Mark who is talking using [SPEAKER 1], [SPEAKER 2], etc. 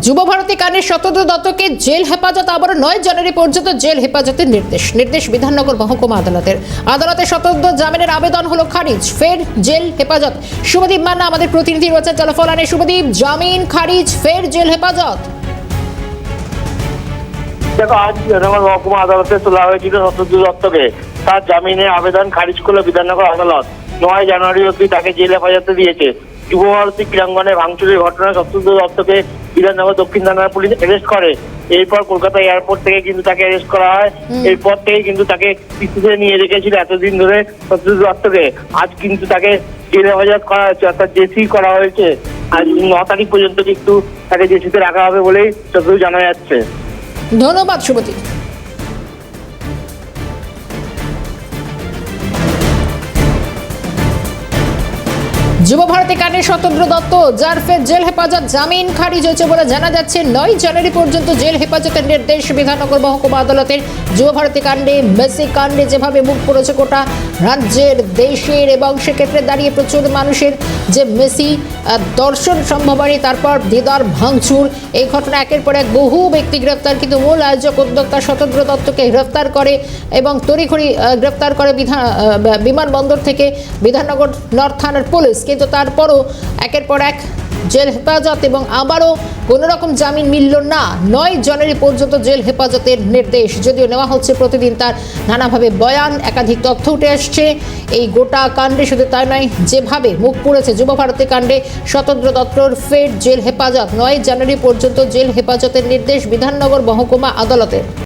[SPEAKER 1] যুবভারতী কাণ্ডের শতদ্র দত্তকে জেল হেফাজত আবারও 9 জানুয়ারি পর্যন্ত জেল হেফাজতের নির্দেশ বিধাননগর মহকুমা আদালতে শতদ্র জামিনের আবেদন হলো খারিজ, ফের জেল হেফাজত। শুভদীপ মান্না আমাদের প্রতিনিধি রয়েছেন টেলিফোনে। শুভদীপ, জামিন খারিজ, ফের জেল হেফাজত।
[SPEAKER 2] দেখো, আজ বিধাননগর মহকুমা আদালতে তোলা হয়েছিল শতদ্র দত্তকে। তার জামিনের আবেদন খারিজ করল বিধাননগর আদালত। 9 জানুয়ারি অবধি তাকে জেল হেফাজতে দিয়েছে। যুবভারতী ক্রীড়াঙ্গনে ভাঙচুরের ঘটনায় শতদ্র দত্তকে বিধাননগর দক্ষিণ থানার পুলিশ অ্যারেস্ট করে। এরপর কলকাতা এয়ারপোর্ট থেকে কিন্তু তাকে অ্যারেস্ট করা হয়। এরপর থেকে কিন্তু তাকে পিছুতে নিয়ে রেখেছিল এতদিন ধরে শতদ্র দত্তকে। আজ কিন্তু তাকে জেল হেফাজত করা হয়েছে, অর্থাৎ জেসি করা হয়েছে। আজ 9 তারিখ পর্যন্ত কিন্তু তাকে জেসিতে রাখা হবে বলেই যতদূর জানা যাচ্ছে।
[SPEAKER 1] ধন্যবাদ শুভদীপ। যুবভারতী কাণ্ডে শতদ্র দত্ত, যার ফের জেল হেফাজত, জামিন খারিজ হয়েছে বলে জানা যাচ্ছে। 9 জানুয়ারি পর্যন্ত জেল হেফাজতের নির্দেশ বিধাননগর মহকুমা আদালতের। যুবভারতী কাণ্ডে, মেসি কাণ্ডে যেভাবে মুখ পড়েছে গোটা রাজ্যের, দেশের, এবং সেক্ষেত্রে দাঁড়িয়ে প্রচুর মানুষের যে মেসি দর্শন সম্ভব হয়নি, তারপর দিদার ভাঙচুর, এই ঘটনা একের পর এক বহু ব্যক্তি গ্রেপ্তার। কিন্তু মূল আয়োজক উদ্যোক্তা শতদ্র দত্তকে গ্রেপ্তার করে এবং তড়িঘড়ি গ্রেপ্তার করে বিমানবন্দর থেকে বিধাননগর নর্থ থানার পুলিশ। কিন্তু তারপরও একের পর এক জেল হেফাজত এবং আবারও কোনো রকম জামিন মিলল না। 9 জানুয়ারি পর্যন্ত জেল হেফাজতের নির্দেশ যদিও নেওয়া হচ্ছে। প্রতিদিন তার নানাভাবে বয়ান, একাধিক তথ্য উঠে আসছে এই গোটা কাণ্ডে। শুধু তাই নয়, যেভাবে মুখ পুড়েছে যুবভারতী কাণ্ডে শতদ্র দত্তর, ফের জেল হেফাজত। 9 জানুয়ারি পর্যন্ত জেল হেফাজতের নির্দেশ বিধাননগর মহকুমা আদালতের।